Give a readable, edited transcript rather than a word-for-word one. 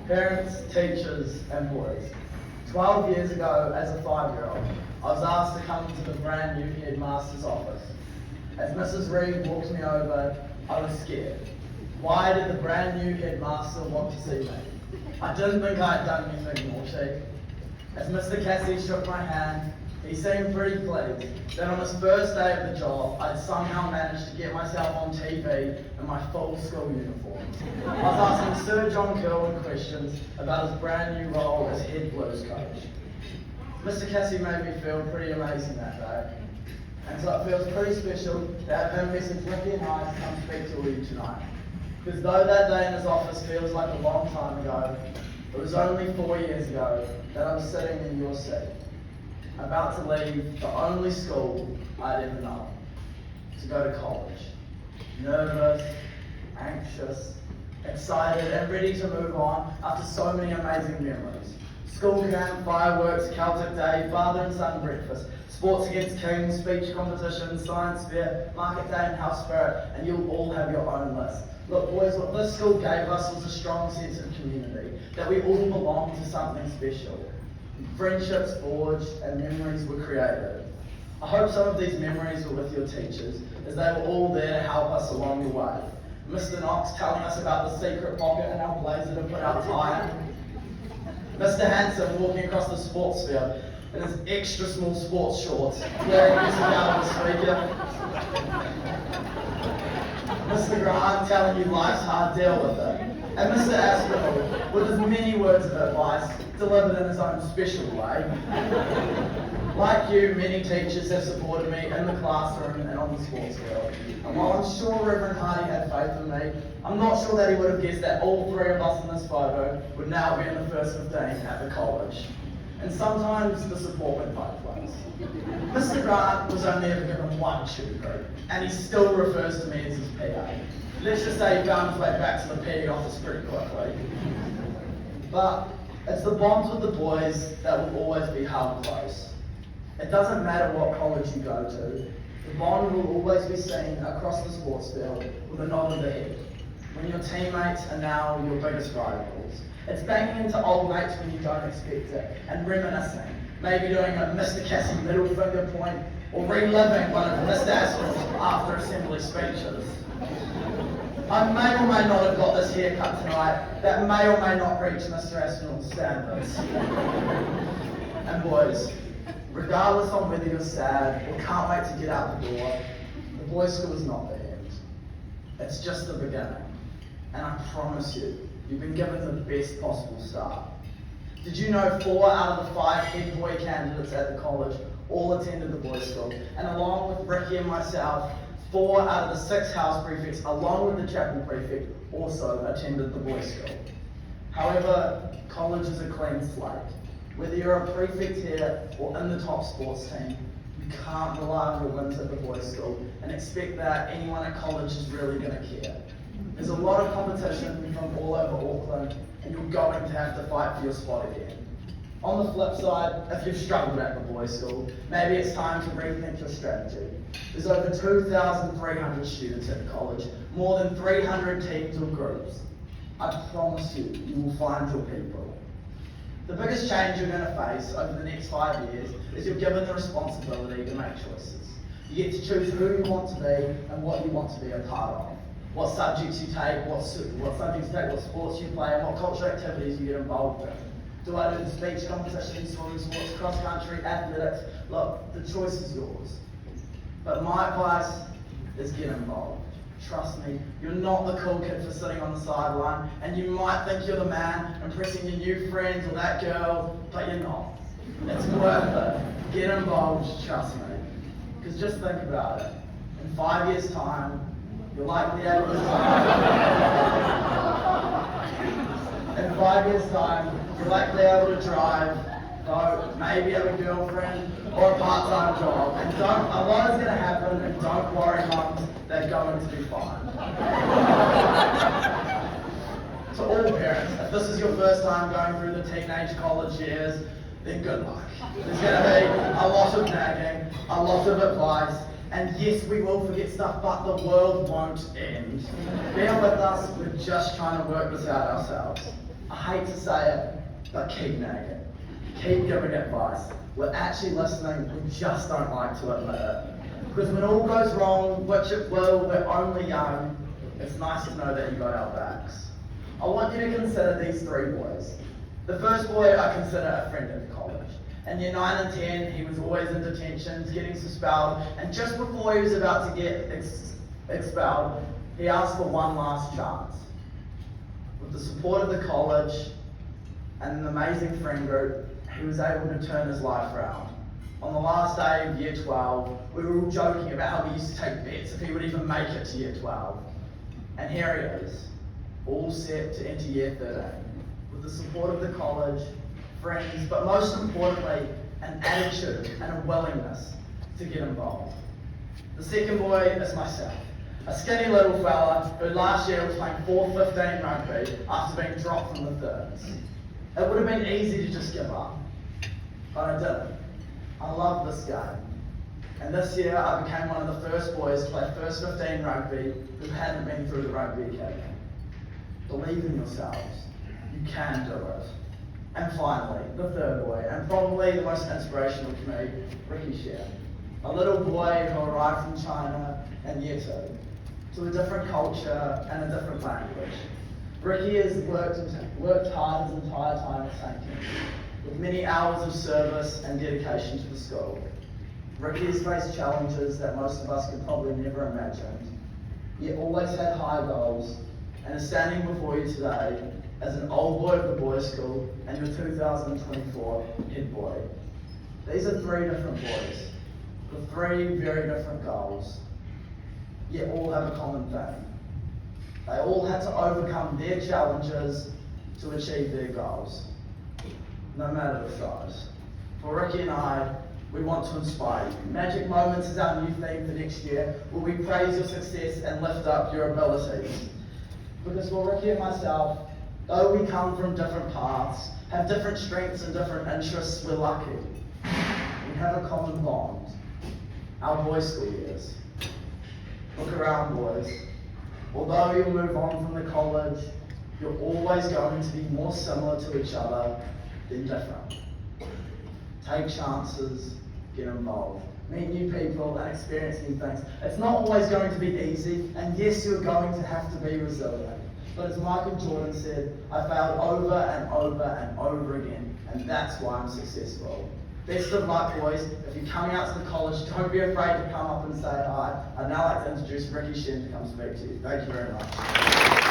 Parents, teachers, and boys. 12 years ago, as a 5-year-old, I was asked to come to the brand new headmaster's office. As Mrs. Reed walked me over, I was scared. Why did the brand new headmaster want to see me? I didn't think I had done anything naughty. As Mr. Cassie shook my hand, he seemed pretty pleased that on his first day of the job, I'd somehow managed to get myself on TV in my full school uniform. I was asking Sir John Kerwin questions about his brand new role as head blues coach. Mr. Cassie made me feel pretty amazing that day. And so it feels pretty special to have him message Ricky and I to come speak to you tonight. Because though that day in his office feels like a long time ago, it was only 4 years ago that I was sitting in your seat, about to leave the only school I'd ever known, to go to college. Nervous, anxious, excited and ready to move on after so many amazing memories. School camp, fireworks, Celtic Day, father and son breakfast, sports against kings, speech competition, science fair, market day and house spirit, and you'll all have your own list. Look boys, what this school gave us was a strong sense of community, that we all belonged to something special. Friendships forged and memories were created. I hope some of these memories were with your teachers, as they were all there to help us along the way. Mr. Knox telling us about the secret pocket in our blazer to put our tie in. Mr. Hanson walking across the sports field in his extra small sports shorts, wearing music out of the speaker. Mr. Grant telling you life's hard, deal with it. And Mr. Aspinall, with his many words of advice, delivered in his own special way. Like you, many teachers have supported me in the classroom and on the sports field. And while I'm sure Reverend Hardy had faith in me, I'm not sure that he would have guessed that all three of us in this photo would now be in the first 15 at the college. And sometimes the support went both ways. Mr. Grant was only ever given one tutor group, and he still refers to me as his PA. Let's just say he found his way back to the PD office pretty quickly. But it's the bonds with the boys that will always be held close. It doesn't matter what college you go to, the bond will always be seen across the sports field with a nod of the head, when your teammates are now your biggest rivals. It's banging into old mates when you don't expect it, and reminiscing, maybe doing a Mr. Cassie middle finger point, or reliving one of Mr. Aspinall's after assembly speeches. I may or may not have got this haircut tonight, that may or may not reach Mr. Aspinall's standards. And boys, regardless on whether you're sad or can't wait to get out the door, the boys' school is not the end. It's just the beginning. And I promise you, you've been given the best possible start. Did you know 4 out of the 5 head boy candidates at the college all attended the boys' school? And along with Ricky and myself, 4 out of the 6 house prefects, along with the chapel prefect, also attended the boys' school. However, college is a clean slate. Whether you're a prefect here or in the top sports team, you can't rely on your wins at the boys' school and expect that anyone at college is really going to care. There's a lot of competition from all over Auckland, and you're going to have to fight for your spot again. On the flip side, if you've struggled at the boys' school, maybe it's time to rethink your strategy. There's over 2,300 students at the college, more than 300 teams or groups. I promise you, you will find your people. The biggest change you're going to face over the next 5 years is you're given the responsibility to make choices. You get to choose who you want to be and what you want to be a part of. What subjects you take, what sports you play, and what cultural activities you get involved in. Do I do the speech competition, swimming sports, cross country, athletics? Look, the choice is yours. But my advice is get involved. Trust me, you're not the cool kid for sitting on the sideline, and you might think you're the man impressing your new friends or that girl, but you're not. It's worth it. Get involved, trust me. Because just think about it. In 5 years' time, you're likely able to In 5 years' time, you're likely able to drive, vote, maybe have a girlfriend, or a part-time job. And a lot is going to happen, and don't worry, mums, they're going to be fine. To all parents, if this is your first time going through the teenage college years, then good luck. There's going to be a lot of nagging, a lot of advice, and yes, we will forget stuff, but the world won't end. Bear with us, we're just trying to work this out ourselves. I hate to say it, but keep nagging. Keep giving advice. We're actually listening, we just don't like to admit it. Because when all goes wrong, which it will, we're only young, it's nice to know that you got our backs. I want you to consider these three boys. The first boy I consider a friend at college. In year 9 and 10, he was always in detention, getting expelled, and just before he was about to get expelled, he asked for one last chance. With the support of the college and an amazing friend group, he was able to turn his life around. On the last day of year 12, we were all joking about how we used to take bets if he would even make it to year 12. And here he is, all set to enter year 13, with the support of the college, friends, but most importantly, an attitude and a willingness to get involved. The second boy is myself, a skinny little fella who last year was playing 4-15 rugby after being dropped from the thirds. It would have been easy to just give up, but I didn't. I love this game. And this year I became one of the first boys to play first 15 rugby who hadn't been through the rugby academy. Believe in yourselves. You can do it. And finally, the third boy, and probably the most inspirational to me, Ricky Sher. A little boy who arrived from China in year 2, to a different culture and a different language. Ricky has worked hard his entire time at St. Kitts, with many hours of service and dedication to the school. Ricky has faced challenges that most of us could probably never imagine, yet always had high goals, and is standing before you today as an old boy of the boys' school and your 2024 head boy. These are three different boys, with three very different goals, yet all have a common thing. They all had to overcome their challenges to achieve their goals, no matter the size. For Ricky and I, we want to inspire you. Magic Moments is our new theme for next year, where we praise your success and lift up your abilities. Because for Ricky and myself, though we come from different paths, have different strengths and different interests, we're lucky. We have a common bond, our boys' school years. Look around, boys. Although you'll move on from the college, you're always going to be more similar to each other than different. Take chances, get involved, meet new people and experience new things. It's not always going to be easy, and yes, you're going to have to be resilient. But as Michael Jordan said, I failed over and over and over again, and that's why I'm successful. Best of luck, boys. If you're coming out to the college, don't be afraid to come up and say hi. I'd now like to introduce Ricky Shen to come speak to you. Thank you very much.